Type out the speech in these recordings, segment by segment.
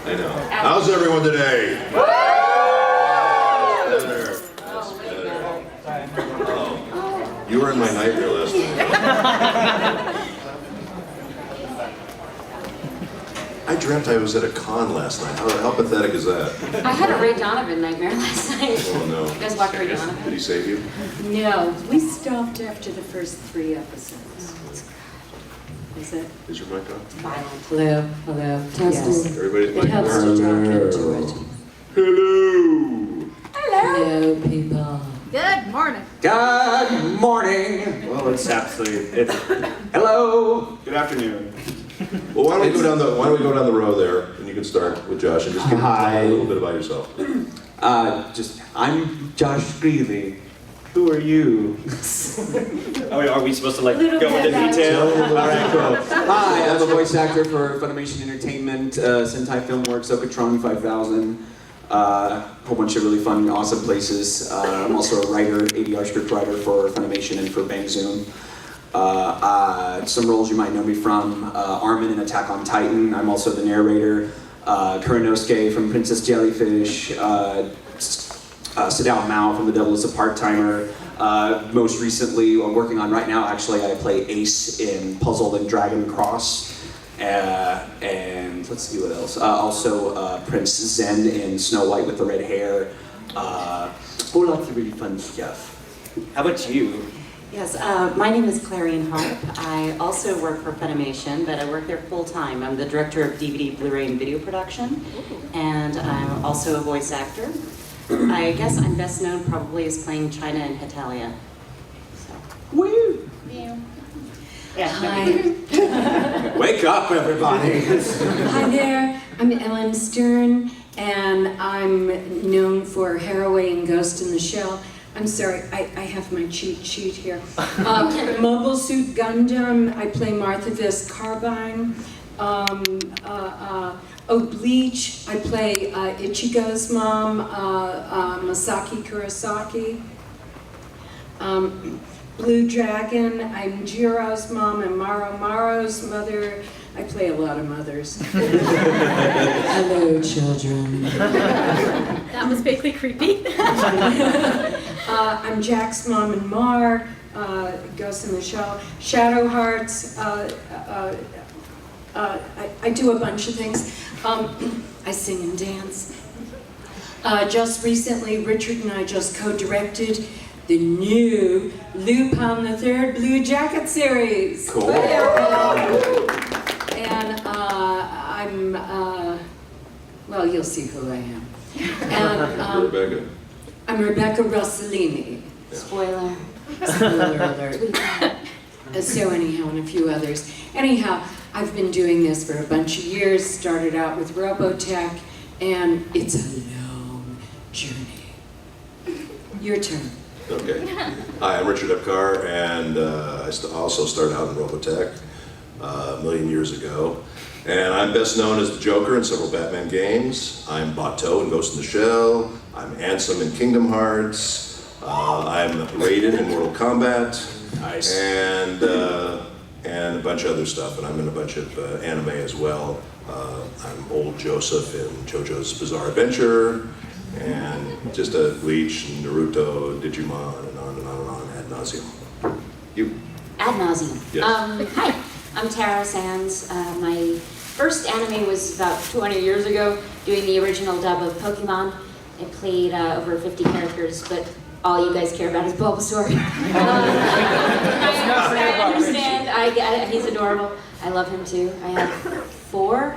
I know. How's everyone today? Better. That's better. Oh, you were in my nightmare last night. I dreamt I was at a con last night. How pathetic is that? I had a Ray Donovan nightmare last night. Oh no. You guys watch Ray Donovan? Did he save you? No, we stopped after the first 3 episodes. Is it? Is your mic on? Violent. Hello, hello, testing. Everybody's It mic helps on? to talk into it. Hello! Hello, people. Good morning. Good morning. Well, it's absolutely. Hello. Good afternoon. Well, why don't we go down the row there, and you can start with Josh and just give Hi. a little bit about yourself. I'm Josh Grelle. Who are you? Are we supposed to like Little go into bit about detail? you. All right, cool. Hi, I'm a voice actor for Funimation Entertainment, Sentai Filmworks, Okatron 5000. A whole bunch of really fun, awesome places. I'm also a writer, ADR script writer for Funimation and for Bang Zoom. Some roles you might know me from, Armin in Attack on Titan. I'm also the narrator. Kurinosuke from Princess Jellyfish. Sadao Mao from The Devil is a Part-Timer. Most recently, I'm working on right now, actually, I play Ace in Puzzle and Dragon Cross. And let's see what else. Also, Prince Zen in Snow White with the red hair. Whole lots of really fun stuff. How about you? Yes, my name is Clarine Harp. I also work for Funimation, but I work there full-time. I'm the director of DVD, Blu-ray, and video production, and I'm also a voice actor. I guess I'm best known probably as playing China in Hetalia. So. Woo! Yeah. Hi. Wake up, everybody! Hi there, I'm Ellyn Stern, and I'm known for Haraway and Ghost in the Shell. I'm sorry, I have my cheat sheet here. Mobile Suit Gundam, I play Martha Vest Carbine. Bleach, I play Ichigo's mom, Masaki Kurosaki. Blue Dragon, I'm Jiro's mom and Maro's mother. I play a lot of mothers. Hello, children. That was vaguely creepy. I'm Jack's mom and Mar, Ghost in the Shell, Shadow Hearts. I do a bunch of things. I sing and dance. Just recently, Richard and I just co-directed the new Lupin the Third Blue Jacket series. Cool. And well, you'll see who I am. And Rebecca. I'm Rebecca Rossellini. Spoiler. Spoiler alert. So anyhow, and a few others. Anyhow, I've been doing this for a bunch of years, started out with Robotech, and it's a long journey. Your turn. Okay. Hi, I'm Richard Epcar, and I also started out in Robotech a million years ago. And I'm best known as the Joker in several Batman games. I'm Bato in Ghost in the Shell. I'm Ansem in Kingdom Hearts. I'm Raiden in Mortal Kombat. Nice. And a bunch of other stuff. And I'm in a bunch of anime as well. I'm old Joseph in JoJo's Bizarre Adventure. And just a Bleach, and Naruto, Digimon, and on and on and on, ad nauseum. You? Ad nauseum. Yes. Hi, I'm Tara Sands. My first anime was about 200 years ago, doing the original dub of Pokemon. I played over 50 characters, but all you guys care about is Bulbasaur. I understand. I get it. He's adorable. I love him too. I have 4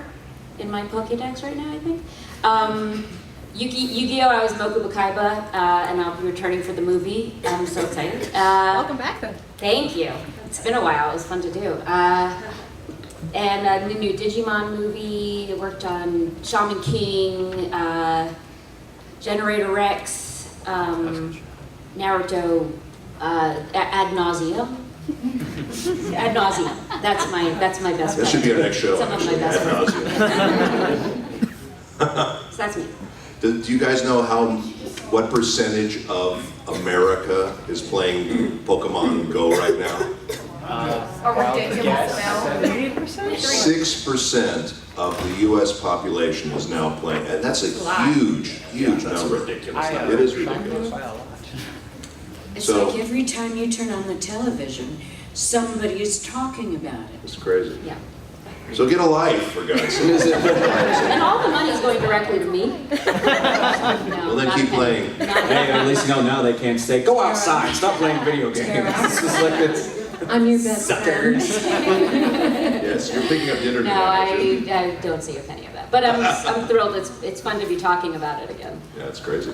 in my Pokédex right now, I think. Yu-Gi-Oh! I was Mokuba Kaiba, and I'll be returning for the movie. I'm so excited. Welcome back then. Thank you. It's been a while. It was fun to do. And the new Digimon movie. I worked on Shaman King, Generator Rex, Naruto, Ad Nauseum. Ad Nauseum. That's my best. That should be our next show. Some of my best Ad nauseam. So that's me. Do you guys know what percentage of America is playing Pokemon Go right now? A ridiculous amount. 6% of the U.S. population is now playing, and that's a huge That's number. ridiculous. It is ridiculous. It's So- like every time you turn on the television, somebody is talking about it. It's crazy. Yeah. So get a life, for God's sake. And all the money's going directly to me. Well, then keep playing. Hey, at least you know now they can't say, go outside, stop playing video games. It's just like it's I'm your best friend. suckers. Yes, you're picking up the internet. No, aren't you? I don't see a penny of that. But I'm thrilled. It's fun to be talking about it again. Yeah, it's crazy.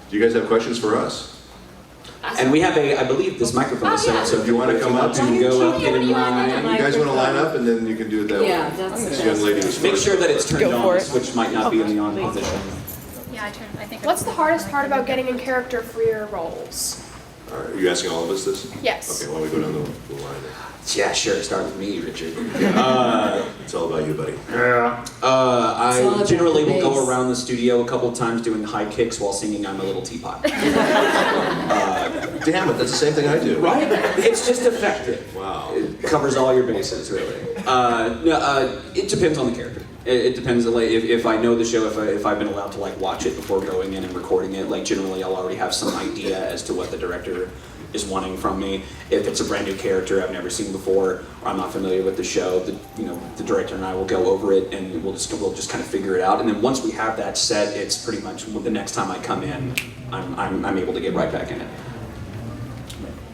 Do you guys have questions for us? And we have I believe this microphone is set up, so If you want to come up, and go up, get in you line. guys want to line up, and then you can do it that way. Yeah, that's This young lady was Make first. sure that it's turned Go for on, it. which might not be in the on position. Yeah, I think. What's the hardest part about getting in character for your roles? Are you asking all of us this? Yes. Okay, why don't we go down the line then? Yeah, sure. Start with me, Richard. It's all about you, buddy. It's all I about generally the will go bass. around the studio a couple times doing high kicks while singing "I'm a Little Teapot." Damn it, that's the same thing I do. Right? It's just effective. Wow. It covers all your bases, really. No, it depends on the character. It depends. Like, if I know the show, if I've been allowed to like watch it before going in and recording it, like generally I'll already have some idea as to what the director is wanting from me. If it's a brand new character I've never seen before, or I'm not familiar with the show, the director and I will go over it and we'll just kind of figure it out. And then once we have that set, it's pretty much the next time I come in, I'm able to get right back in it.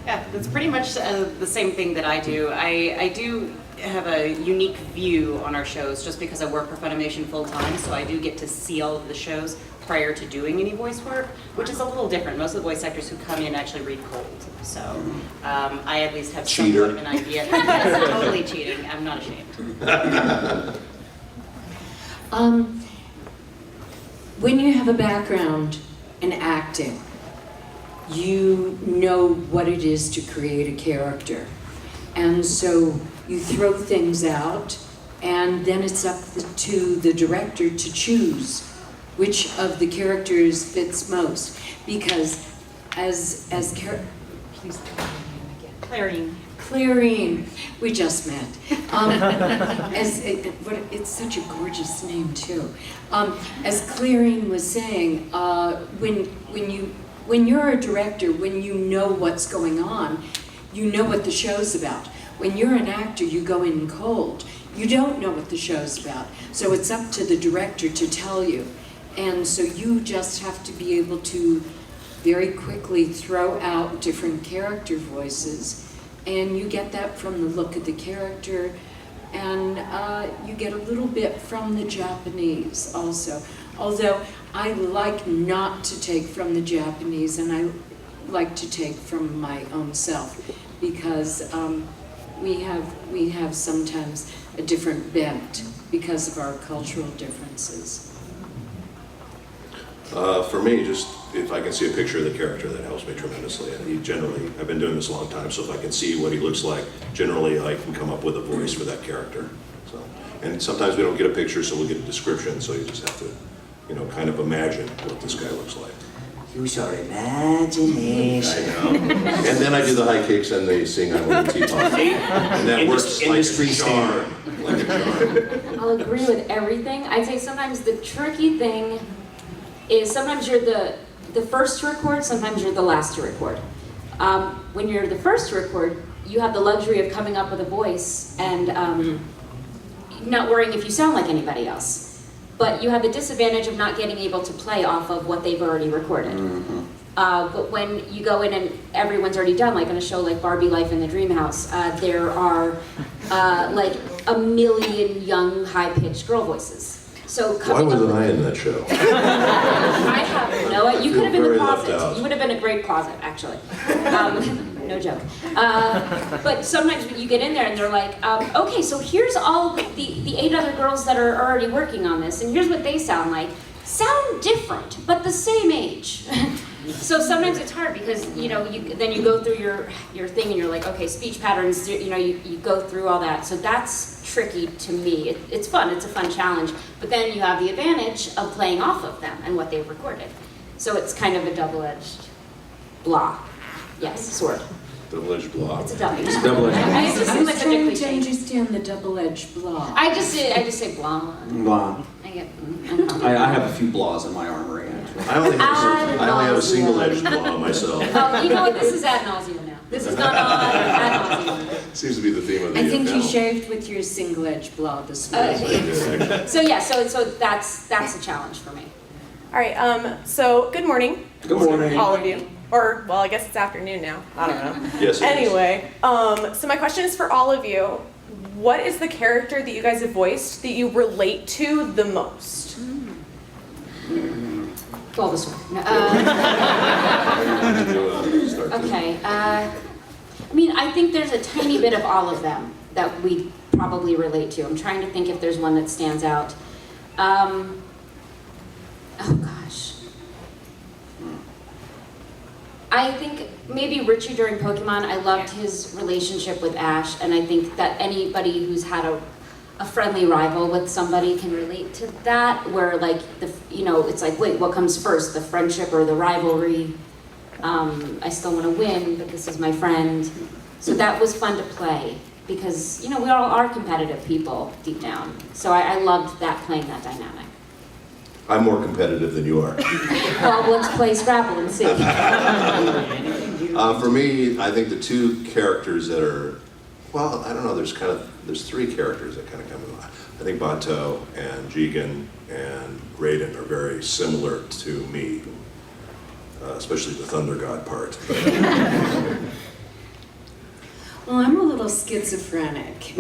Yeah, that's pretty much the same thing that I do. I do have a unique view on our shows just because I work for Funimation full time, so I do get to see all of the shows prior to doing any voice work, which is a little different. Most of the voice actors who come in actually read cold, so I at least have Cheater. somewhat of an idea. It's totally cheating. I'm not ashamed. When you have a background in acting, you know what it is to create a character. And so you throw things out, and then it's up to the director to choose which of the characters fits most. Because please tell me your name again. Clarine. Clarine, we just met. It's such a gorgeous name too. As Clarine was saying, when you're a director, when you know what's going on, you know what the show's about. When you're an actor, you go in cold. You don't know what the show's about. So it's up to the director to tell you. And so you just have to be able to very quickly throw out different character voices. And you get that from the look of the character, and you get a little bit from the Japanese also. Although I like not to take from the Japanese, and I like to take from my own self, because we have sometimes a different bent because of our cultural differences. For me, just if I can see a picture of the character, that helps me tremendously. And I've been doing this a long time, so if I can see what he looks like, generally I can come up with a voice for that character. So, and sometimes we don't get a picture, so we'll get a description, so you just have to, kind of imagine what this guy looks like. Use your imagination. I know. And then I do the high kicks and they sing "I'm a Little Teapot." And that works like Industry a charm. Like a charm. I'll agree with everything. I'd say sometimes the tricky thing is sometimes you're the first to record, sometimes you're the last to record. When you're the first to record, you have the luxury of coming up with a voice and not worrying if you sound like anybody else. But you have the disadvantage of not getting able to play off of what they've already recorded. Mm-hmm. But when you go in and everyone's already done, like on a show like Barbie Life in the Dream House, there are like a million young, high-pitched girl voices. So Why coming up wasn't with- I in that show? I have no idea. You could have been the Very left closet. out. You would have been a great closet, actually. No joke. But sometimes when you get in there and they're like, okay, so here's all the 8 other girls that are already working on this, and here's what they sound like. Sound different, but the same age. So sometimes it's hard because, then you go through your thing and you're like, okay, speech patterns, you go through all that. So that's tricky to me. It's fun, it's a fun challenge. But then you have the advantage of playing off of them and what they've recorded. So it's kind of a double-edged blah. Yes, sword. Double-edged blob. It's a W. It's a double-edged blob. I used to I say was like a trying to cliche. understand the double-edged blob. I just say blah. Blah. I get uncomfortable. I have a few blaws in my armory, actually. I only have a love single-edged blob myself. Oh, you know what? This is ad nauseum now. This is not ad nauseum. Seems to be the theme of the I think you panel. shaved with your single-edged blob this morning. Yes, I did, actually. So yeah, so that's a challenge for me. All right. So good morning, Good morning. all of you. Or well, I guess it's afternoon now. I don't know. Yes, it is. Anyway, so my question is for all of you. What is the character that you guys have voiced that you relate to the most? Well, this one. No, Start this. okay. I mean, I think there's a tiny bit of all of them that we probably relate to. I'm trying to think if there's one that stands out. Oh gosh. I think maybe Richie during Pokemon, I loved his relationship with Ash, and I think that anybody who's had a friendly rival with somebody can relate to that, where like, it's like, wait, what comes first, the friendship or the rivalry? I still want to win, but this is my friend. So that was fun to play, because, we all are competitive people deep down. So I loved playing that dynamic. I'm more competitive than you are. Well, let's play Scrabble and see. For me, I think the two characters that are, well, I don't know, there's three characters that kind of come to mind. I think Bato and Jigen and Raiden are very similar to me, especially the Thunder God part. Well, I'm a little schizophrenic,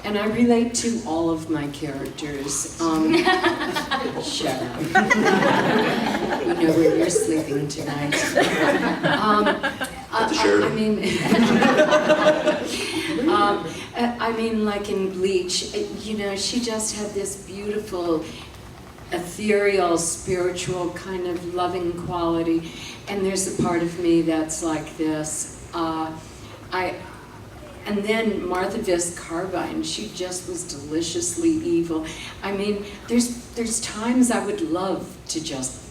and I relate to all of my characters. Shut up. You know where you're sleeping tonight. I mean, like in Bleach, she just had this beautiful, ethereal, spiritual kind of loving quality, and there's a part of me that's like this. And then Martha Vist Carbine, she just was deliciously evil. I mean, there's times I would love to just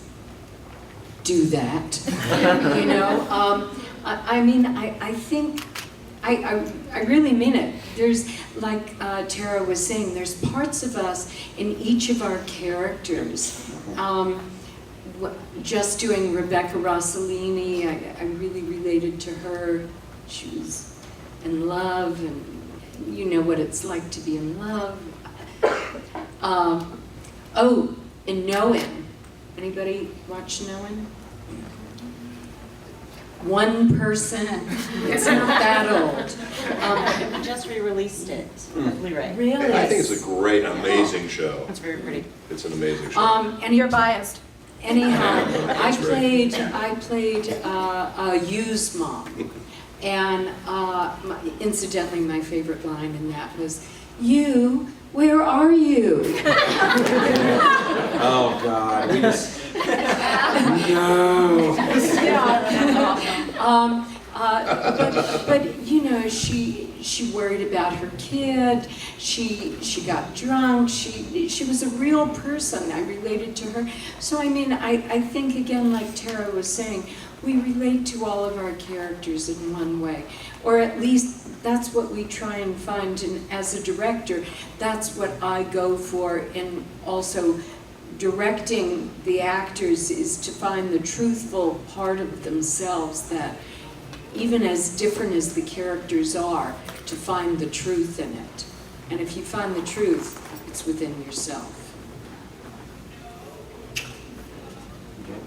do that, I think, I really mean it. There's, like Tara was saying, there's parts of us in each of our characters. Just doing Rebecca Rossellini, I really related to her. She was in love, and you know what it's like to be in love. And Noen. Anybody watch Noen? One person. It's not that old. We just re-released it on Blu-ray. Really? I think it's a great, amazing show. It's very pretty. It's an amazing show. And You're biased. anyhow, I That's played Yu's mom. And incidentally, my favorite line in that was, "You, where are you?" Oh God, we just no. But she worried about her kid. She got drunk. She was a real person. I related to her. So I mean, I think again, like Tara was saying, we relate to all of our characters in one way, or at least that's what we try and find. And as a director, that's what I go for in also directing the actors, is to find the truthful part of themselves, that even as different as the characters are, to find the truth in it. And if you find the truth, it's within yourself.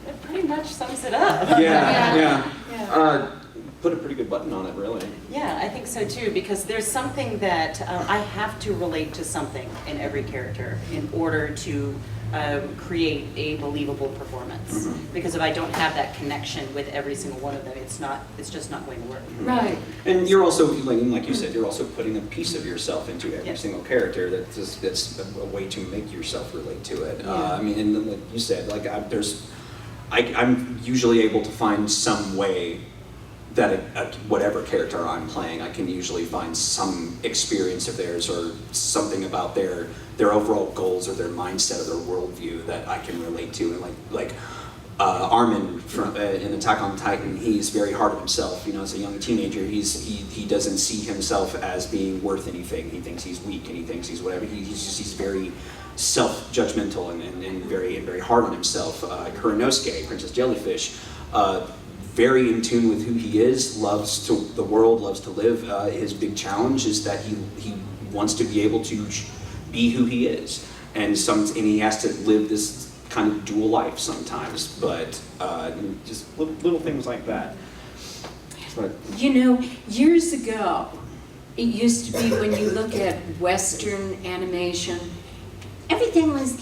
It pretty much sums it up. Yeah. Put a pretty good button on it, really. Yeah, I think so too, because there's something that I have to relate to something in every character in order to create a believable performance. Mm-hmm. Because if I don't have that connection with every single one of them, it's just not going to work. Right. And you're also, like you said, you're also putting a piece of yourself into every Yeah. single character. That's a way to make yourself relate to it. Yeah. I mean, and like you said, like I'm usually able to find some way that whatever character I'm playing, I can usually find some experience of theirs or something about their overall goals or their mindset or their worldview that I can relate to. And like Armin from, in Attack on Titan, he's very hard on himself. You know, as a young teenager, he doesn't see himself as being worth anything. He thinks he's weak and he thinks he's whatever. He's very self-judgmental and very hard on himself. Kurosaki, Princess Jellyfish, very in tune with who he is, loves the world, loves to live. His big challenge is that he wants to be able to be who he is, and he has to live this kind of dual life sometimes, but just little things like that. But, You know, years ago, it used to be when you look at Western animation, everything was,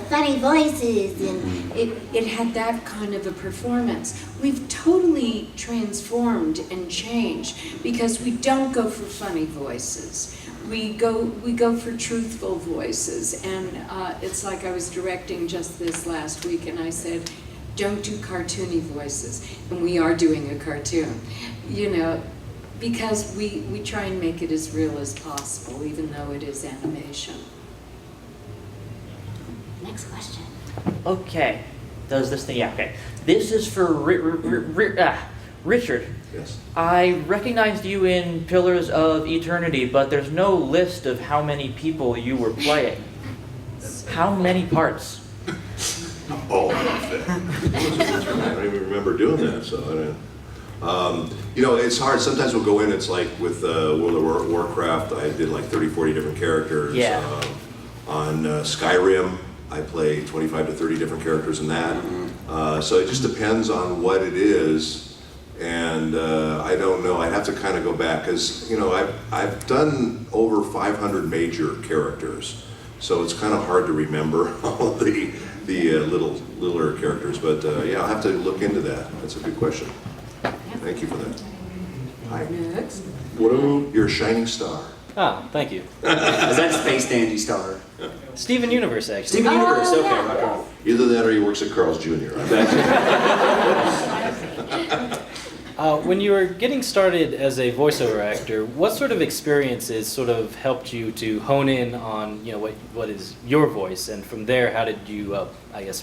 funny voices, and it had that kind of a performance. We've totally transformed and changed because we don't go for funny voices. We go for truthful voices, and it's like I was directing just this last week, and I said, don't do cartoony voices, and we are doing a cartoon, because we try and make it as real as possible, even though it is animation. Next question. Okay. Does this thing? Yeah. Okay. This is for Richard. Yes. I recognized you in Pillars of Eternity, but there's no list of how many people you were playing. How many parts? Oh, I don't even remember doing that, so I don't. It's hard. Sometimes we'll go in, it's like with World of Warcraft, I did like 30, 40 different characters. Yeah. On Skyrim, I play 25 to 30 different characters in that. So it just depends on what it is. And I don't know, I'd have to kind of go back, because I've done over 500 major characters, so it's kind of hard to remember all of the littler characters, but yeah, I'll have to look into that. That's a good question. Thank you for that. Hi. Next. What you're a shining star. Oh, thank you. is that Space Dandy Star? Steven Universe, actually. Steven Universe, okay, yeah. rock on. Either that or he works at Carl's Jr. I bet. When you were getting started as a voiceover actor, what sort of experiences sort of helped you to hone in on what is your voice, and from there, how did you,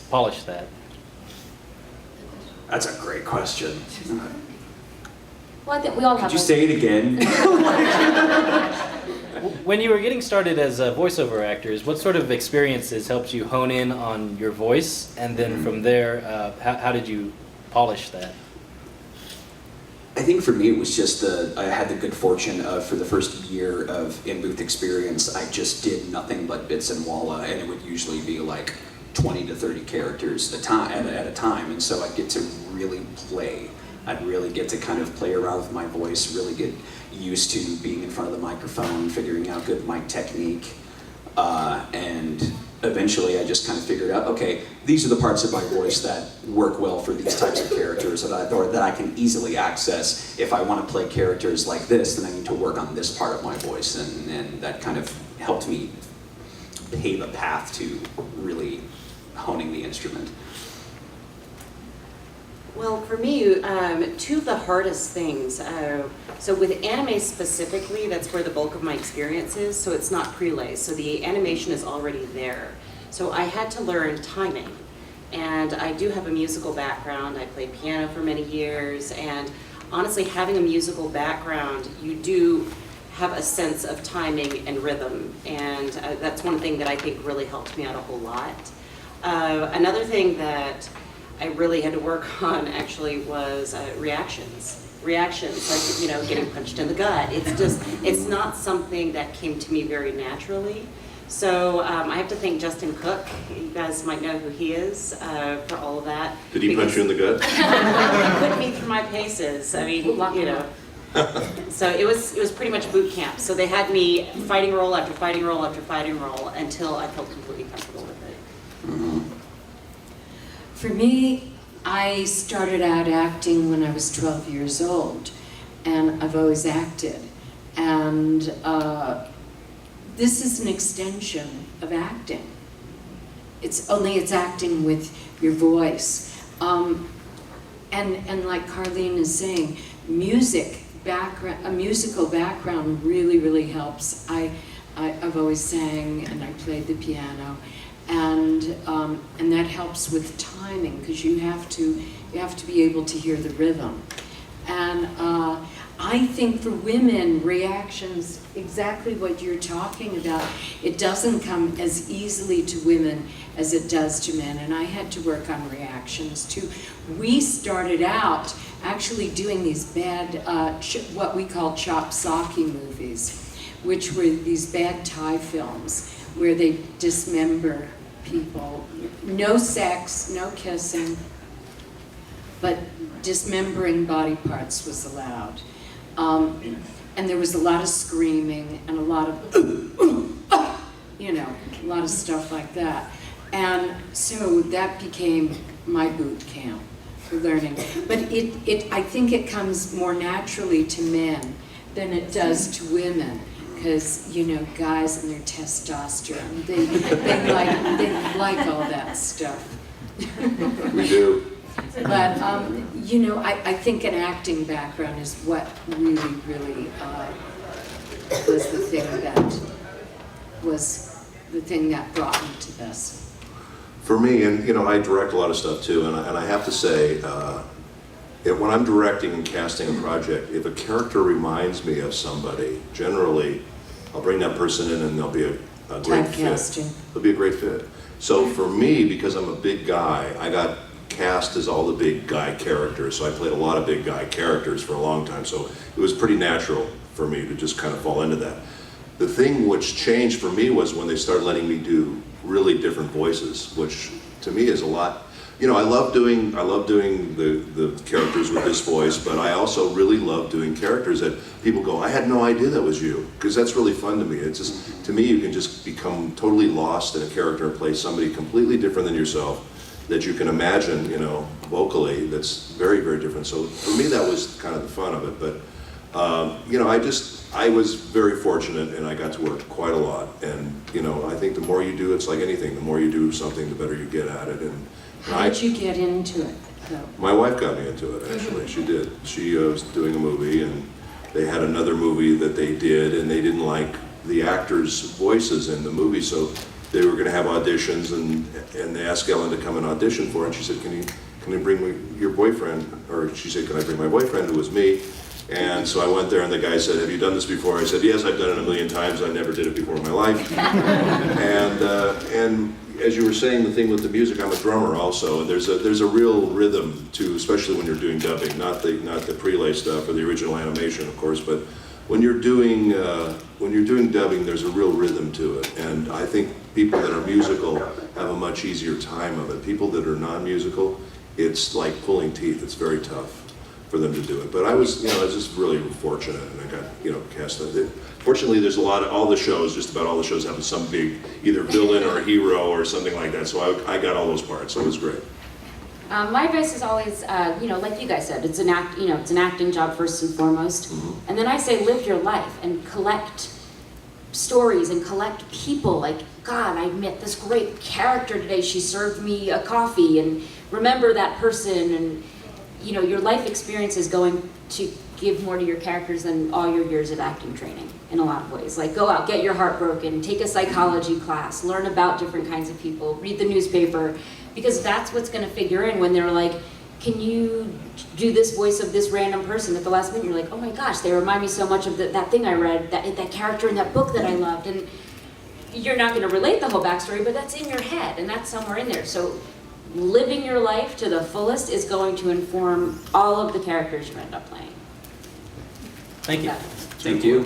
polish that? That's a great question. Well, I think we all have. Could you say it again? When you were getting started as voiceover actors, what sort of experiences helped you hone in on your voice, and then from there, how did you polish that? I think for me it was just I had the good fortune of, for the first year of in-booth experience, I just did nothing but bits and walla, and it would usually be like 20 to 30 characters at a time, and so I'd get to really play. I'd really get to kind of play around with my voice, really get used to being in front of the microphone, figuring out good mic technique, and eventually I just kind of figured out, okay, these are the parts of my voice that work well for these types of characters that I can easily access. If I want to play characters like this, then I need to work on this part of my voice, and that kind of helped me pave a path to really honing the instrument. Well, for me, two of the hardest things, so with anime specifically, that's where the bulk of my experience is, so it's not prelay, so the animation is already there. So I had to learn timing, and I do have a musical background. I played piano for many years, and honestly, having a musical background, you do have a sense of timing and rhythm, and that's one thing that I think really helped me out a whole lot. Another thing that I really had to work on actually was reactions. Reactions, like, getting punched in the gut. It's not something that came to me very naturally. So I have to thank Justin Cook. You guys might know who he is for all of that. Did he punch you in the gut? He put me through my paces. I mean, So it was pretty much boot camp. So they had me fighting role after fighting role after fighting role until I felt completely comfortable with it. Mm-hmm. For me, I started out acting when I was 12 years old, and I've always acted. And this is an extension of acting. It's acting with your voice. And like Clarine is saying, a musical background really, really helps. I've always sang and I played the piano, and that helps with timing because you have to be able to hear the rhythm. And I think for women, reactions, exactly what you're talking about, it doesn't come as easily to women as it does to men, and I had to work on reactions too. We started out actually doing these bad, what we call chop sake movies, which were these bad Thai films where they dismember people. No sex, no kissing, but dismembering body parts was allowed. And there was a lot of screaming and a lot of, a lot of stuff like that. And so that became my boot camp for learning. But I think it comes more naturally to men than it does to women. Because, guys and their testosterone, they like all that stuff. We do. But, I think an acting background is what really, really was the thing that brought me to this. For me, and I direct a lot of stuff too, and I have to say, when I'm directing and casting a project, if a character reminds me of somebody, generally, I'll bring that person in and they'll be a great fit. They'll be a great fit. So for me, because I'm a big guy, I got cast as all the big guy characters, so I played a lot of big guy characters for a long time, so it was pretty natural for me to just kind of fall into that. The thing which changed for me was when they started letting me do really different voices, which to me is a lot. I love doing the characters with this voice, but I also really love doing characters that people go, I had no idea that was you, because that's really fun to me. It's just, to me, you can just become totally lost in a character and play somebody completely different than yourself that you can imagine, vocally, that's very, very different. So for me, that was kind of the fun of it. But, I was very fortunate and I got to work quite a lot. And, I think the more you do, it's like anything, the more you do something, the better you get at it. And how did you get into it, though? My wife got me into it, actually. She did. She was doing a movie, and they had another movie that they did, and they didn't like the actors' voices in the movie, so they were going to have auditions, and they asked Ellyn to come and audition for it. And she said, can you bring your boyfriend? Or she said, can I bring my boyfriend, who was me? And so I went there, and the guy said, have you done this before? I said, yes, I've done it 1,000,000 times. I never did it before in my life. And as you were saying, the thing with the music, I'm a drummer also, and there's a real rhythm to, especially when you're doing dubbing, not the prelay stuff or the original animation, of course, but when you're doing dubbing, there's a real rhythm to it, and I think people that are musical have a much easier time of it. People that are non-musical, it's like pulling teeth. It's very tough for them to do it. But I was just really fortunate, and I got, cast. Fortunately, there's all the shows, just about all the shows have some big, either villain or hero or something like that. So I got all those parts, so it was great. My advice is always, like you guys said, it's an acting job first and foremost. Mm-hmm. And then I say, live your life and collect stories and collect people. Like, God, I met this great character today. She served me a coffee, and remember that person. And your life experience is going to give more to your characters than all your years of acting training in a lot of ways. Like, go out, get your heart broken, take a psychology class, learn about different kinds of people, read the newspaper, because that's what's going to figure in when they're like, can you do this voice of this random person at the last minute? You're like, oh my gosh, they remind me so much of that thing I read, that character in that book that I loved. And you're not going to relate the whole backstory, but that's in your head, and that's somewhere in there. So living your life to the fullest is going to inform all of the characters you end up playing. Thank you. Thank you.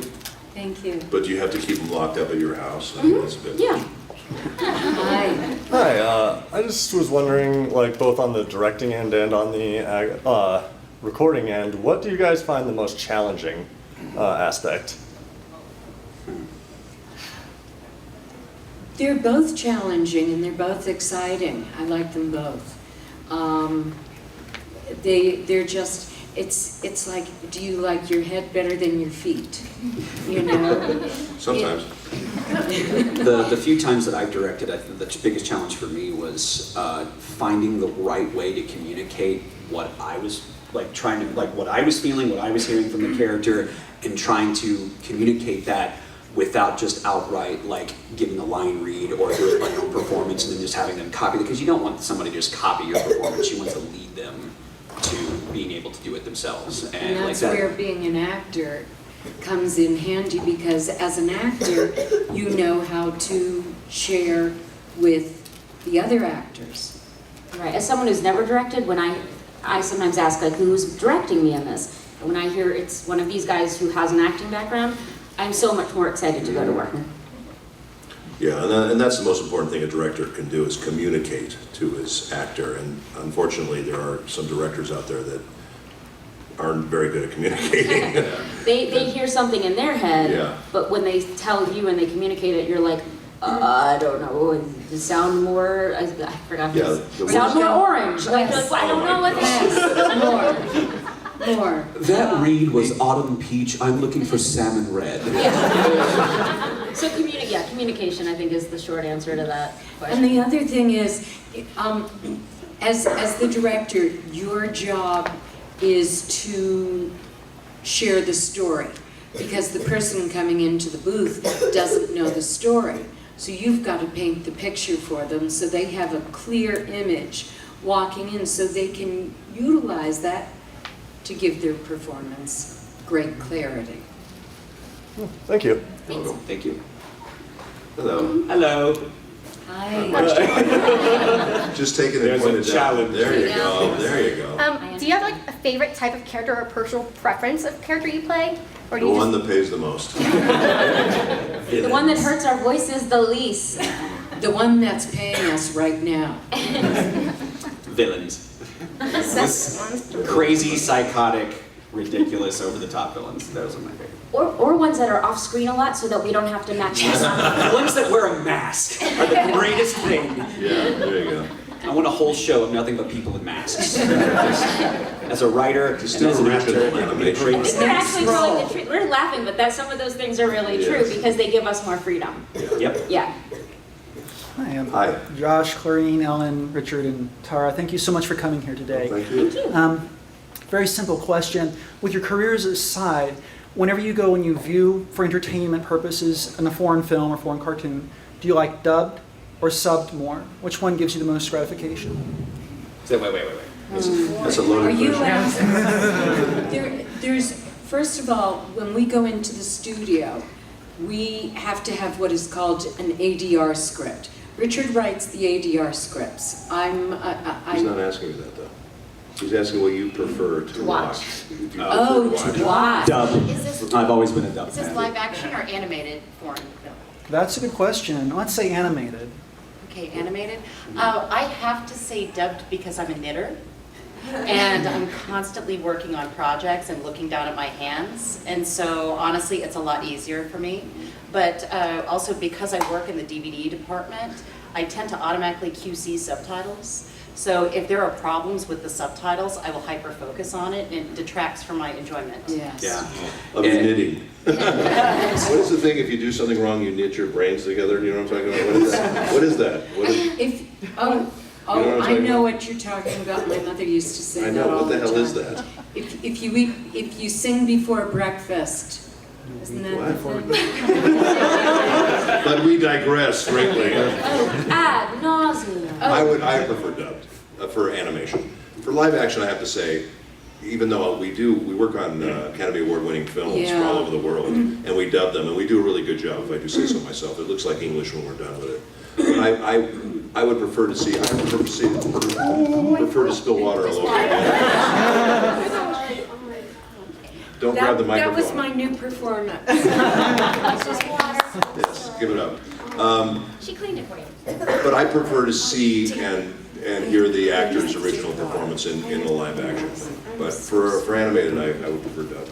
Thank you. But you have to keep them locked up at your house. That's a bit. Yeah. Hi. Hi, I just was wondering, like, both on the directing end and on the recording end, what do you guys find the most challenging aspect? They're both challenging and they're both exciting. I like them both. They're just, it's like, do you like your head better than your feet? Sometimes. The few times that I've directed, I think the biggest challenge for me was finding the right way to communicate what I was what I was feeling, what I was hearing from the character, and trying to communicate that without just outright like giving a line read or doing like a performance and then just having them copy it, because you don't want somebody to just copy your performance. You want to lead them to being able to do it themselves. And like that's that, where being an actor comes in handy, because as an actor, you know how to share with the other actors. Right. As someone who's never directed, when I sometimes ask like, who's directing me in this? And when I hear it's one of these guys who has an acting background, I'm so much more excited to go to work. Yeah, and that's the most important thing a director can do, is communicate to his actor. And unfortunately, there are some directors out there that aren't very good at communicating. They hear something in their head, Yeah. but when they tell you and they communicate it, you're like, I don't know, does sound more, I forgot. Yeah, Sound more orange. Like, Yes. I don't know what this is. More. that read was autumn peach. I'm looking for salmon red. So communication, I think, is the short answer to that question. And the other thing is, as the director, your job is to share the story, because the person coming into the booth doesn't know the story. So you've got to paint the picture for them so they have a clear image walking in, so they can utilize that to give their performance great clarity. Thank you. Thank you. Hello. Hello. Hi. Just taking it There's a pointed down. challenge. There you go. There you go. Do you have like a favorite type of character or personal preference of character you play? Or The do you one just... that pays the most. The one that hurts our voices the least. The one that's paying us right now. Villains. Crazy, psychotic, ridiculous, over-the-top villains. Those are my favorite. Or ones that are off screen a lot so that we don't have to match them. Ones that wear a mask are the greatest thing. Yeah, there you go. I want a whole show of nothing but people in masks. As a writer, and Just do as an original actor, animation. I think they're actually telling the truth. We're laughing, but that some of those things are really true Yes. because they give us more freedom. Yep. Yeah. Hi, I'm Hi. Josh, Clarine, Ellyn, Richard, and Tara. Thank you so much for coming here today. Thank you. Very simple question. With your careers aside, whenever you go and you view for entertainment purposes in a foreign film or foreign cartoon, do you like dubbed or subbed more? Which one gives you the most gratification? Wait. That's a Are loaded you question. there's, first of all, when we go into the studio, we have to have what is called an ADR script. Richard writes the ADR scripts. He's not asking you that, though. He's asking what you prefer to watch. If you Oh, prefer to watch. Dub. Is this, I've always been a dub is this fan. live action or animated foreign film? That's a good question. Let's say animated. Okay, animated. I have to say dubbed because I'm a knitter. And I'm constantly working on projects and looking down at my hands. And so honestly, it's a lot easier for me. But also because I work in the DVD department, I tend to automatically QC subtitles. So if there are problems with the subtitles, I will hyper-focus on it, and it detracts from my enjoyment. Yes. Yeah. Of the knitting. What is the thing, if you do something wrong, you knit your brains together? Do you know what I'm talking about? What is that? What is that? What is, If, You know what I'm I talking know about? what you're talking about. My mother used to say I that know, all what the hell time. is that? If you sing before breakfast, isn't that the What? thing? But we digress greatly. Ad nauseum. I prefer dubbed for animation. For live action, I have to say, even though we work on Academy Award winning films from Yeah. all over the world, and we dub them, and we do a really good job, if I do say so myself. It looks like English when we're done with it. But I would prefer to see, prefer to spill water all over again. Don't grab the microphone. That was my new performance. Yes, give it up. She cleaned it for you. But I prefer to see and hear the actor's original performance in the live action. But for animated, I would prefer dub.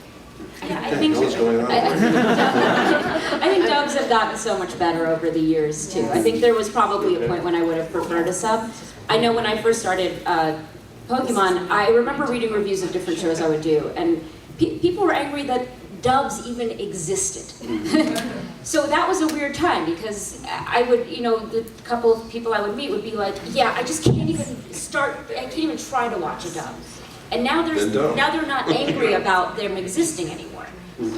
Yeah, What the hell is going on? I think dubs have gotten so much better over the years too. I think there was probably a point when I would have preferred a sub. I know when I first started Pokemon, I remember reading reviews of different shows I would do, and people were angry that dubs even existed. So that was a weird time because I would, the couple of people I would meet would be like, yeah, I just can't even I can't even try to watch a dub. And now Then don't. now they're not angry about them existing anymore.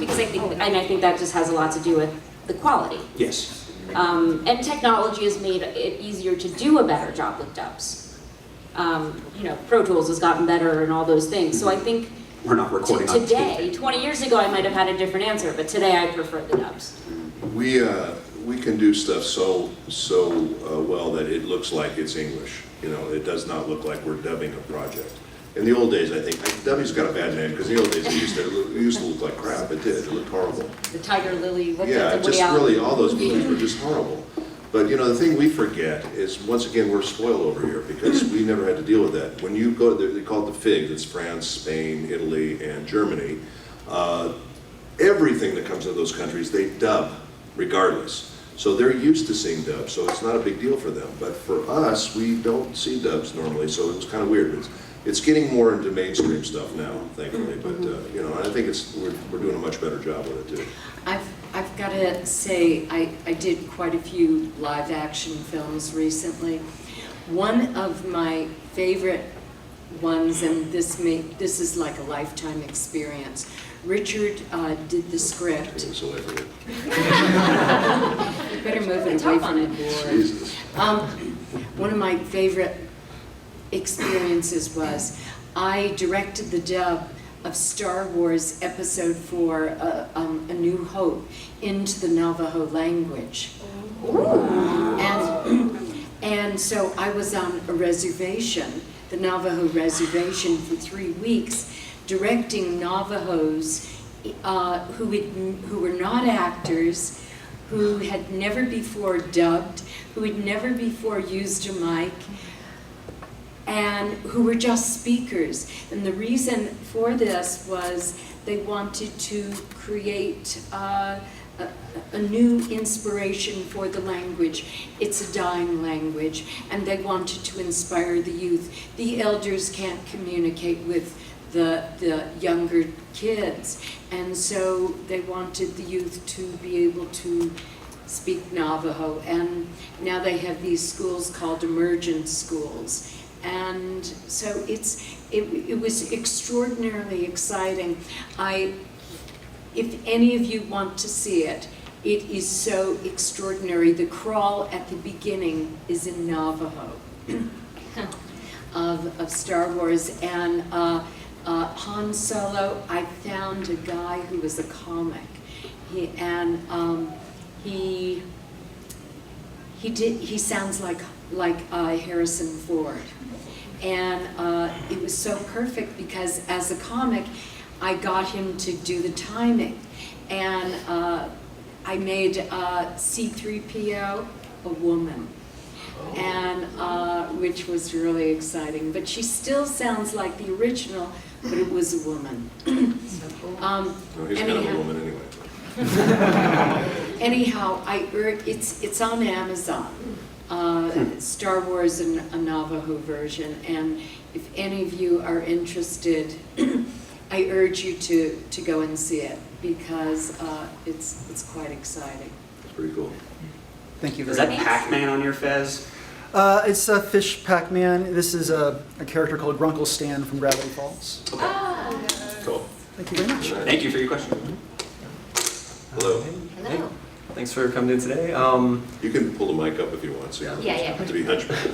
Because I think that just has a lot to do with the quality. Yes. And technology has made it easier to do a better job with dubs. You know, Pro Tools has gotten better and all those things. So I think We're not recording on today, 20 years ago, I might have had a different answer, but today I prefer the dubs. We can do stuff so well that it looks like it's English. You know, it does not look like we're dubbing a project. In the old days, I think dubbing's got a bad name because in the old days it used to look like crap. It did. It looked horrible. The Tiger Lily, what's Yeah, the Woody just Allen? really all those movies were just horrible. But you know, the thing we forget is, once again, we're spoiled over here because we never had to deal with that. When you go, they call it the FIG, that's France, Spain, Italy, and Germany. Everything that comes out of those countries, they dub regardless. So they're used to seeing dubs, so it's not a big deal for them. But for us, we don't see dubs normally, so it was kind of weird. It's getting more into mainstream stuff now, thankfully. But you know, I think we're doing a much better job with it too. I've got to say, I did quite a few live action films recently. One of my favorite ones, and this is like a lifetime experience. Richard did the script. It was away from it. You better move it away from the board. Jesus. One of my favorite experiences was I directed the dub of Star Wars Episode 4, A New Hope, into the Navajo language. And so I was on a reservation, the Navajo reservation, for 3 weeks, directing Navajos who were not actors, who had never before dubbed, who had never before used a mic, and who were just speakers. And the reason for this was they wanted to create a new inspiration for the language. It's a dying language, and they wanted to inspire the youth. The elders can't communicate with the younger kids, and so they wanted the youth to be able to speak Navajo. And now they have these schools called immersion schools. And so it was extraordinarily exciting. If any of you want to see it, it is so extraordinary. The crawl at the beginning is in Navajo of Star Wars. And Han Solo, I found a guy who was a comic. He sounds like Harrison Ford. And it was so perfect because as a comic, I got him to do the timing. And I made C-3PO a woman, and which was really exciting. But she still sounds like the original, but it was a woman. No, he's kind of a woman anyway. Anyhow, it's on Amazon. Star Wars and a Navajo version, and if any of you are interested, I urge you to go and see it because it's quite exciting. It's pretty cool. Thank you Is very that much. Pac-Man on your fez? It's a fish Pac-Man. This is a character called Grunkle Stan from Gravity Falls. Cool. Thank you very much. Thank you for your question. Hello. Hello. Thanks for coming in today. You can pull the mic up if you want, so you don't Yeah. have to be hunchback.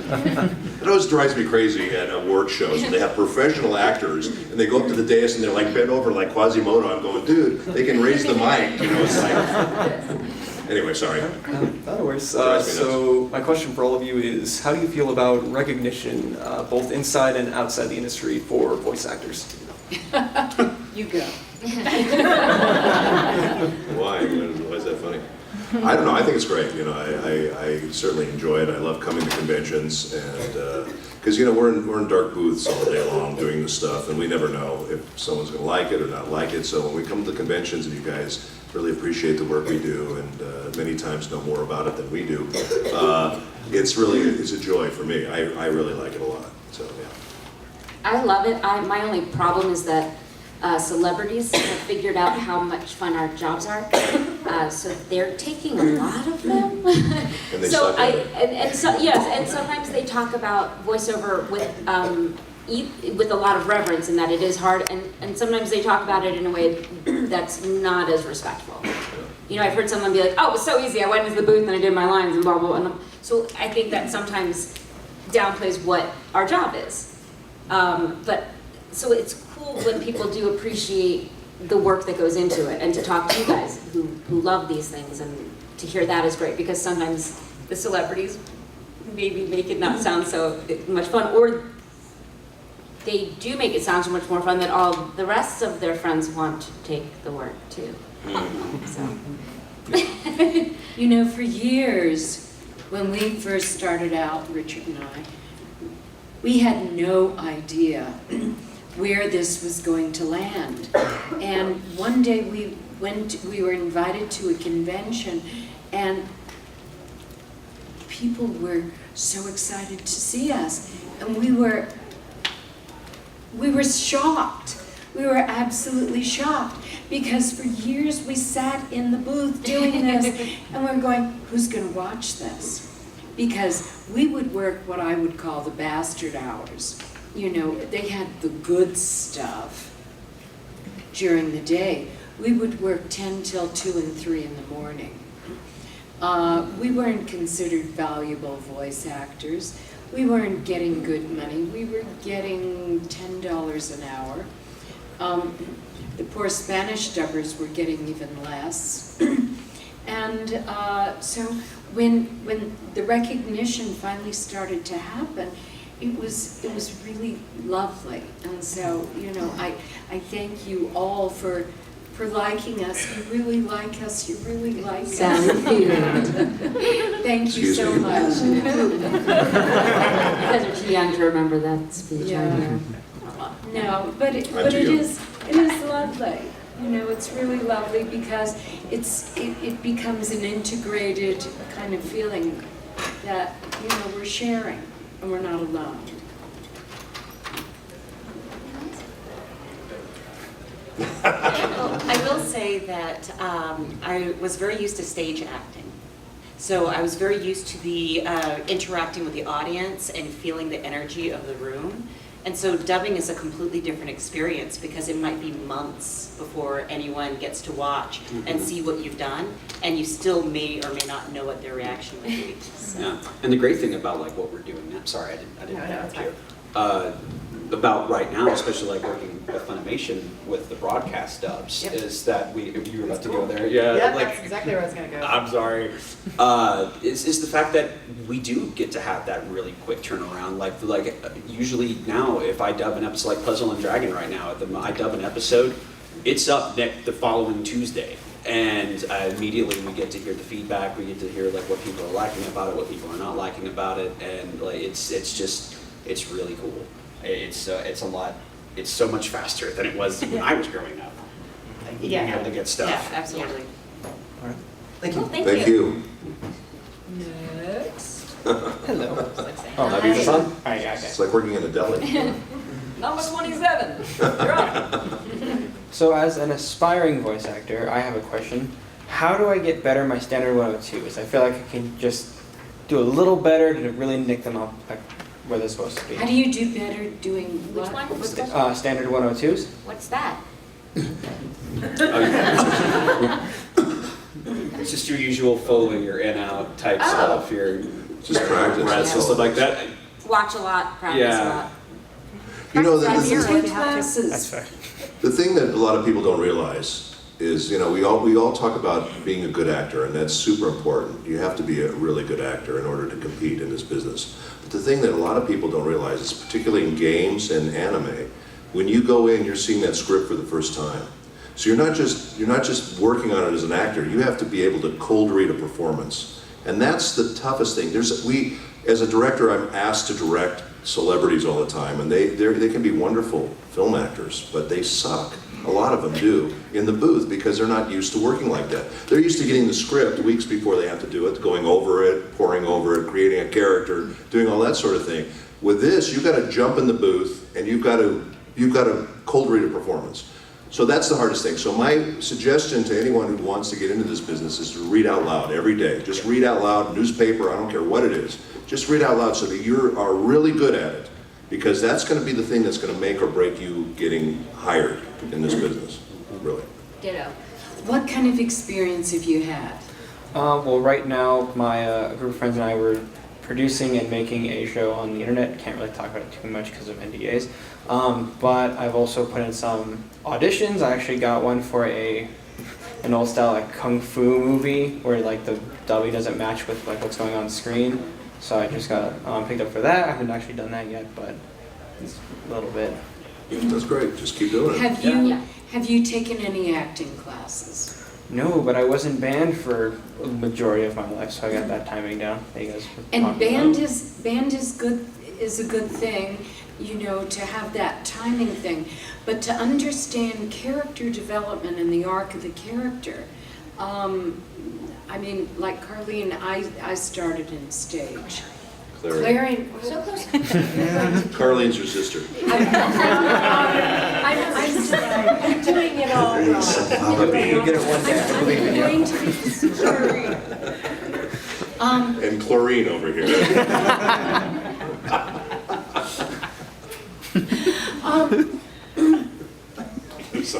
It always drives me crazy at award shows when they have professional actors and they go up to the dais and they're like bent over like Quasimodo. I'm going, dude, they can raise the mic. You know, it's like. Anyway, sorry. No worries. Drives me So my question for all of you is, how do you feel about recognition, both inside and outside the industry, for voice actors? You go. Why? Why is that funny? I don't know. I think it's great. You know, I certainly enjoy it. I love coming to conventions, and because you know we're in dark booths all day long doing this stuff, and we never know if someone's going to like it or not like it. So when we come to the conventions, and you guys really appreciate the work we do, and many times know more about it than we do, it's a joy for me. I really like it a lot. So yeah. I love it. My only problem is that celebrities have figured out how much fun our jobs are, so they're taking a lot of them. And they So suck I at it. and sometimes they talk about voiceover with a lot of reverence, and that it is hard, and sometimes they talk about it in a way that's not as respectful. You know, I've heard someone be like, oh, it was so easy, I went into the booth and I did my lines and blah, blah, blah. So I think that sometimes downplays what our job is. But, so it's cool when people do appreciate the work that goes into it, and to talk to you guys who love these things, and to hear that is great, because sometimes the celebrities maybe make it not sound so much fun, or they do make it sound so much more fun that all the rest of their friends want to take the work too. So. You know, for years, when we first started out, Richard and I, we had no idea where this was going to land. And one day we were invited to a convention, and people were so excited to see us. And we were shocked. We were absolutely shocked, because for years we sat in the booth doing this, and we're going, who's gonna watch this? Because we would work what I would call the bastard hours. You know, they had the good stuff during the day. We would work 10 till 2 and 3 in the morning. We weren't considered valuable voice actors. We weren't getting good money. We were getting $10 an hour. The poor Spanish dubbers were getting even less. And so when the recognition finally started to happen, it was really lovely. And so, you know, I thank you all for liking us. You really like us. You really like us. Thank you so much. You guys are too young to remember that speech. Yeah. No, but it is lovely. You know, it's really lovely, because it becomes an integrated kind of feeling that, you know, we're sharing and we're not alone. I will say that I was very used to stage acting. So I was very used to the interacting with the audience and feeling the energy of the room. And so dubbing is a completely different experience, because it might be months before anyone gets to watch and see what you've done, and you still may or may not know what their reaction would be. So. Yeah, and the great thing about like what we're doing now, sorry, I didn't interrupt you. About right now, especially like working with Funimation with the broadcast dubs, is that you were about to go there. Yeah, like, that's exactly where I was going to go. I'm sorry. Is the fact that we do get to have that really quick turnaround. Like usually now, if I dub an episode like Puzzle and Dragon right now, I dub an episode, it's up the following Tuesday. And immediately we get to hear the feedback, we get to hear like what people are liking about it, what people are not liking about it, and like it's really cool. It's a lot. It's so much faster than it was when I was growing up. Being able to get stuff. Yeah, absolutely. All right. Thank you. Well, thank you. Next. Hello. Oh, that'd be the fun. It's like working in a deli. Number 27. You're up. So as an aspiring voice actor, I have a question. How do I get better in my standard 102s? I feel like I can just do a little better to really nick them up like where they're supposed to be. How do you do better doing Which what? one? Standard 102s? What's that? It's just your usual following your in-out type stuff. Your Just practice. and stuff like that. Watch a lot, practice a lot. You know, That's the good classes. That's fair. The thing that a lot of people don't realize is, you know, we all talk about being a good actor, and that's super important. You have to be a really good actor in order to compete in this business. But the thing that a lot of people don't realize is, particularly in games and anime, when you go in, you're seeing that script for the first time. So you're not just working on it as an actor. You have to be able to cold read a performance, and that's the toughest thing. As a director, I'm asked to direct celebrities all the time, and they can be wonderful film actors, but they suck. A lot of them do in the booth because they're not used to working like that. They're used to getting the script weeks before they have to do it, going over it, poring over it, creating a character, doing all that sort of thing. With this, you've got to jump in the booth and you've got to cold read a performance. So that's the hardest thing. So my suggestion to anyone who wants to get into this business is to read out loud every day. Just read out loud, newspaper, I don't care what it is. Just read out loud so that you are really good at it, because that's going to be the thing that's going to make or break you getting hired in this business, really. Ditto. What kind of experience have you had? Well, right now, my group of friends and I were producing and making a show on the internet. Can't really talk about it too much because of NDAs. But I've also put in some auditions. I actually got one for an old style like kung fu movie where like the dubbing doesn't match with like what's going on screen. So I just got picked up for that. I haven't actually done that yet, but it's a little bit. That's great. Just keep doing it. Have you taken any acting classes? No, but I was in band for a majority of my life, so I got that timing down. That you guys were And talking band about. is a good thing, you know, to have that timing thing. But to understand character development and the arc of the character, I mean, like Carlene, I started in stage. Clarine. So close. Carlene's your sister. I'm doing it all wrong. You'll get it one day. I believe in you. I'm going to be sorry. And Clarine over here.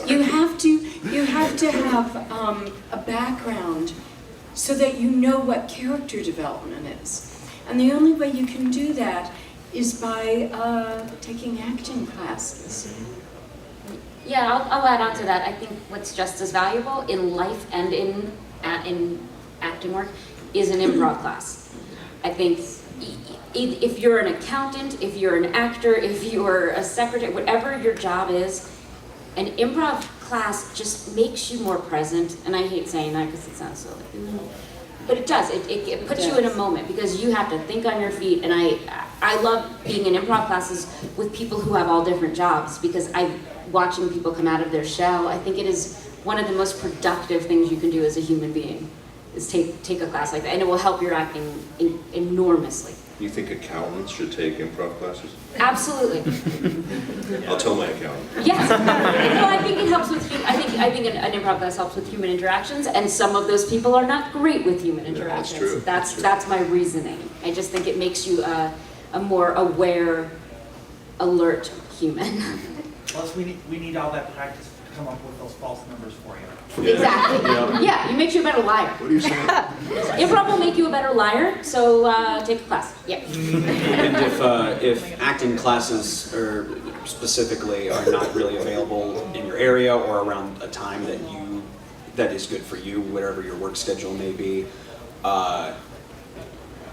You have to have a background so that you know what character development is. And the only way you can do that is by taking acting classes. Yeah, I'll add on to that. I think what's just as valuable in life and in acting work is an improv class. I think if you're an accountant, if you're an actor, if you're a secretary, whatever your job is, an improv class just makes you more present. And I hate saying that because it sounds so like, but it does. It puts you in a moment because you have to think on your feet. And I love being in improv classes with people who have all different jobs because watching people come out of their shell, I think it is one of the most productive things you can do as a human being is take a class like that, and it will help your acting enormously. You think accountants should take improv classes? Absolutely. I'll tell my accountant. Yes. Well, I think it helps with. I think an improv class helps with human interactions, and some of those people are not great with human interactions. Yeah, that's true. That's my reasoning. I just think it makes you a more aware, alert human. Plus, we need all that practice to come up with those false numbers for you. Yeah. Exactly. Yeah, it makes you a better liar. What are you saying? Improv will make you a better liar, so take a class. Yeah. And if acting classes specifically are not really available in your area or around a time that is good for you, whatever your work schedule may be,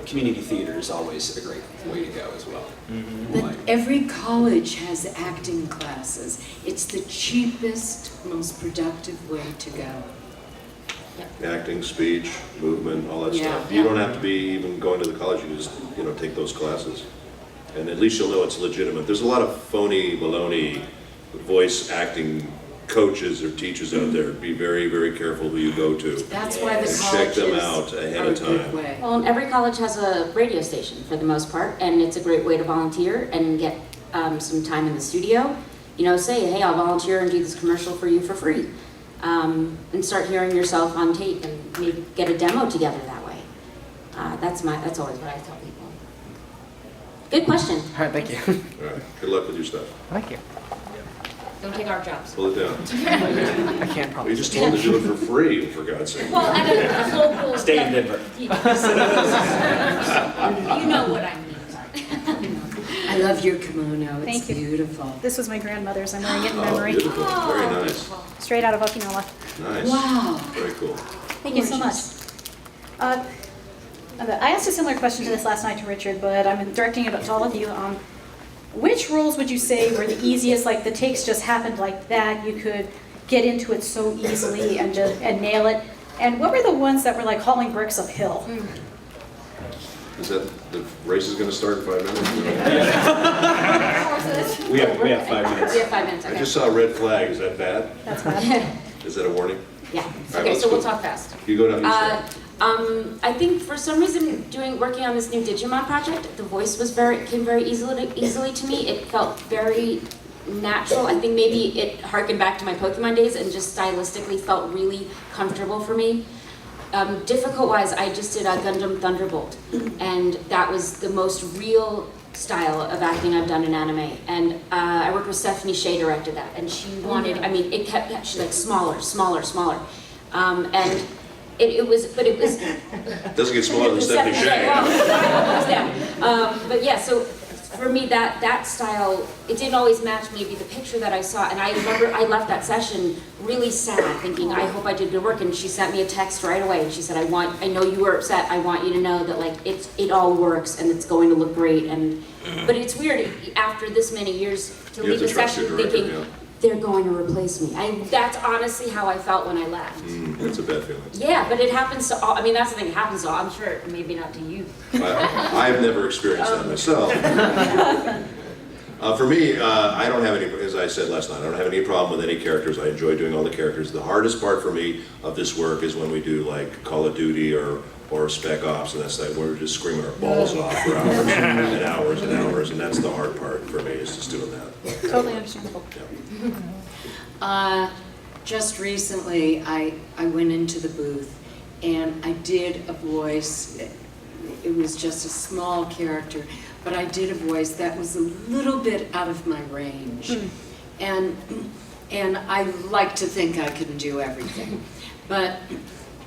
community theater is always a great way to go as well. But every college has acting classes. It's the cheapest, most productive way to go. Acting, speech, movement, all that Yeah. stuff. You don't have to be even going to the college. You can just take those classes, and at least you'll know it's legitimate. There's a lot of phony, baloney voice acting coaches or teachers out there. Be very, very careful who you go to. That's why the And colleges check them out ahead are of a good time. way. Well, and every college has a radio station for the most part, and it's a great way to volunteer and get some time in the studio. Say, hey, I'll volunteer and do this commercial for you for free. And start hearing yourself on tape and maybe get a demo together that way. That's always what I tell people. Good question. All right, thank you. All right. Good luck with your stuff. Thank you. Don't take our jobs. Pull it down. I can't We promise. just told them to do it for free, for God's sake. Well, at a local. Stay in Denver. You know what I mean. I love your kimono. It's Thank you. beautiful. This was my grandmother's. I'm wearing it in Oh, memory. beautiful. Very nice. Straight out of Okinawa. Nice. Wow. Very cool. Thank you so much. I asked a similar question to this last night to Richard, but I'm directing it to all of you. Which roles would you say were the easiest, like the takes just happened like that, you could get into it so easily and nail it? And what were the ones that were like hauling bricks uphill? Is that the race is going to start in 5 minutes? We have 5 minutes. We have 5 minutes. I Okay. just saw a red flag. Is that bad? That's bad. Is that a warning? Yeah. All right, Okay, let's so we'll go. talk fast. You go down. You start. I think for some reason working on this new Digimon project, the voice came very easily to me. It felt very natural. I think maybe it harkened back to my Pokemon days and just stylistically felt really comfortable for me. Difficult-wise, I just did a Gundam Thunderbolt, and that was the most real style of acting I've done in anime. And I worked with Stephanie Shea, directed that, and she wanted, she's like smaller. And it was. Doesn't get smaller than Stephanie Shea. But yeah, so for me, that style, it didn't always match maybe the picture that I saw. And I remember I left that session really sad, thinking, I hope I did good work. And she sent me a text right away, and she said, I know you were upset. I want you to know that like it all works and it's going to look great. But it's weird after this many years to leave a session thinking, they're going to replace me. That's honestly how I felt when I left. That's a bad feeling. Yeah, but it happens to all, I mean, that's the thing, it happens to all, I'm sure, maybe not to you. I've never experienced that myself. For me, I don't have any, as I said last night, I don't have any problem with any characters. I enjoy doing all the characters. The hardest part for me of this work is when we do like Call of Duty or Spec Ops, and that's like we're just screaming our balls off for hours and hours and hours, and that's the hard part for me, is just doing that. Totally understandable. Just recently, I went into the booth and I did a voice. It was just a small character, but I did a voice that was a little bit out of my range. And I like to think I can do everything, but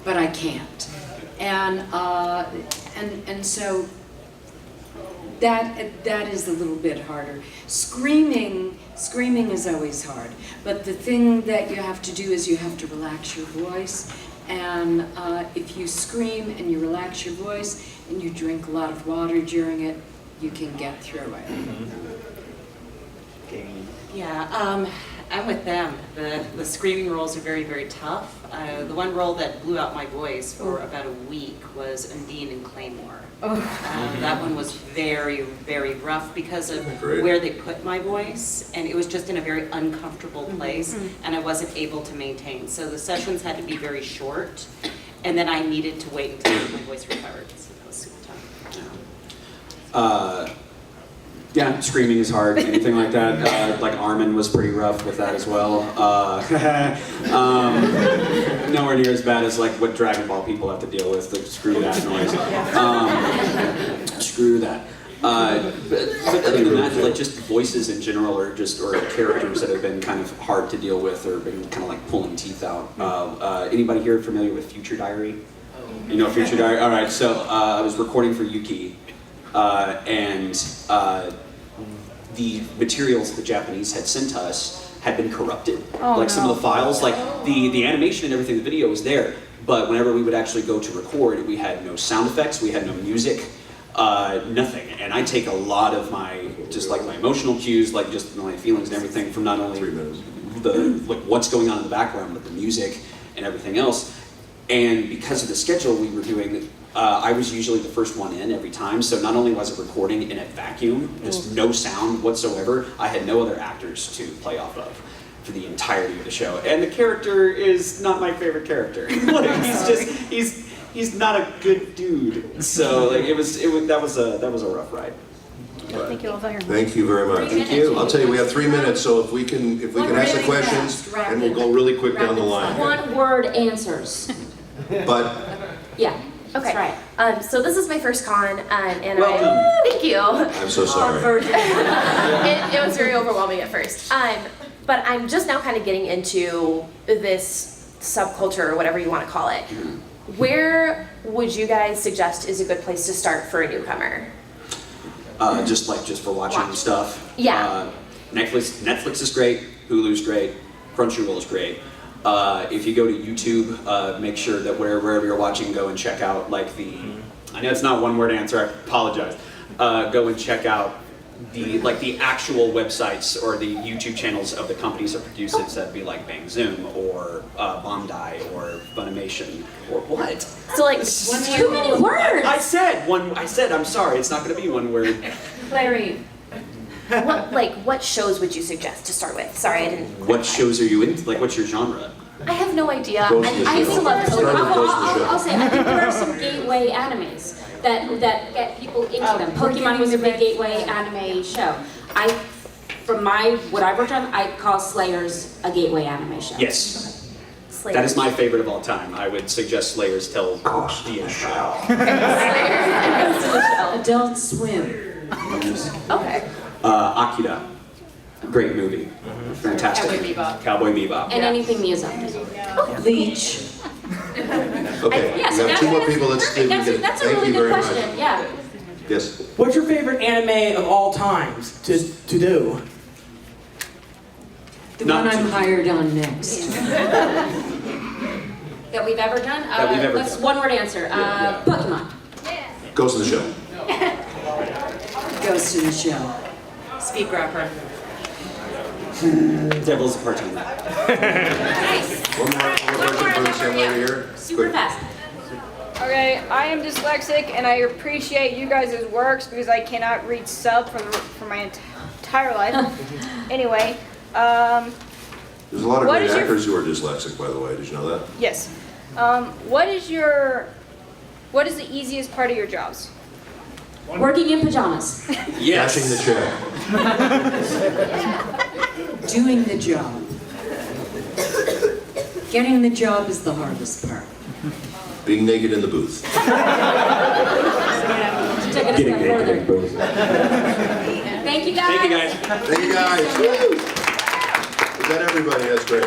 I can't. And so that is a little bit harder. Screaming is always hard, but the thing that you have to do is you have to relax your voice, and if you scream and you relax your voice and you drink a lot of water during it, you can get through it. Yeah, I'm with them. The screaming roles are very, very tough. The one role that blew out my voice for about a week was Undine in Claymore. That one was very, very rough because of where they put my voice, and it was just in a very uncomfortable place, and I wasn't able to maintain. So the sessions had to be very short, and then I needed to wait until my voice recovered. So that was super tough. Yeah, screaming is hard, anything like that. Like Armin was pretty rough with that as well. Nowhere near as bad as like what Dragon Ball people have to deal with. Like, screw that noise. Screw that. But other than that, like just voices in general, or characters that have been kind of hard to deal with, or been kind of like pulling teeth out. Anybody here familiar with Future Diary? You know Future Diary? All right. So I was recording for Yuki, and the materials the Japanese had sent us had been corrupted. Some of the files, like the animation and everything, the video was there, but whenever we would actually go to record, we had no sound effects, we had no music, nothing. And I take a lot of my, just like my emotional cues, like just my feelings and everything from not only like what's going on in the background, but the music and everything else. And because of the schedule we were doing, I was usually the first one in every time, so not only was it recording in a vacuum, just no sound whatsoever, I had no other actors to play off of for the entirety of the show. And the character is not my favorite character. He's not a good dude. So like that was a rough ride. Thank you all very much. Thank you very much. Thank you. I'll tell you, we have 3 minutes, so if we can ask the questions, and we'll go really quick down the line. One word answers. But Yeah. Okay. That's right. So this is my first con, and Welcome. thank you. I'm so sorry. It was very overwhelming at first. But I'm just now kind of getting into this subculture, or whatever you want to call it. Where would you guys suggest is a good place to start for a newcomer? Just for watching stuff. Yeah. Netflix is great, Hulu's great, Crunchyroll is great. If you go to YouTube, make sure that wherever you're watching, go and check out I know it's not one word answer, I apologize. Go and check out the actual websites or the YouTube channels of the companies that produce it. So that'd be like Bang Zoom or Bandai or Funimation or what? So like Too many words. I said I'm sorry, it's not gonna be one word. Clarine. what shows would you suggest to start with? Sorry, I didn't. What shows are you into? Like, what's your genre? I have no idea. Ghost in the I used to Shell. love Start with Ghost in the Shell. I'll say, I think there are some gateway animes that get people into them. Pokemon was a big gateway anime show. What I've worked on, I call Slayers a gateway anime show. Yes. Slayers. That is my favorite of all time. I would suggest Slayers till the end. Adult Swim. Okay. Akira. Great movie. Fantastic. Cowboy Bebop. Cowboy Bebop. And anything Miyazaki. Bleach. Okay, Yeah, we so have two more that's people. Let's perfect. That's a thank really you good very question. much. Yeah. Yes. What's your favorite anime of all times to do? The one I'm hired on next. That we've ever done? That we've ever Let's done. one word answer. Pokemon. Ghost in the Shell. Ghost in the Shell. Speed grapper. Devil's Party. One more question for the Sam lady here. Super Quick. fast. Okay, I am dyslexic and I appreciate you guys' works because I cannot read sub for my entire life. Anyway, There's a lot of What great is your- actors who are dyslexic, by the way. Did you know that? yes. What is the easiest part of your jobs? Working in pajamas. Cashing the check. Doing the job. Getting the job is the hardest part. Being naked in the booth. Take it a step further. Thank you guys. Thank you guys. Thank you guys. Woo! Is that everybody? That's great.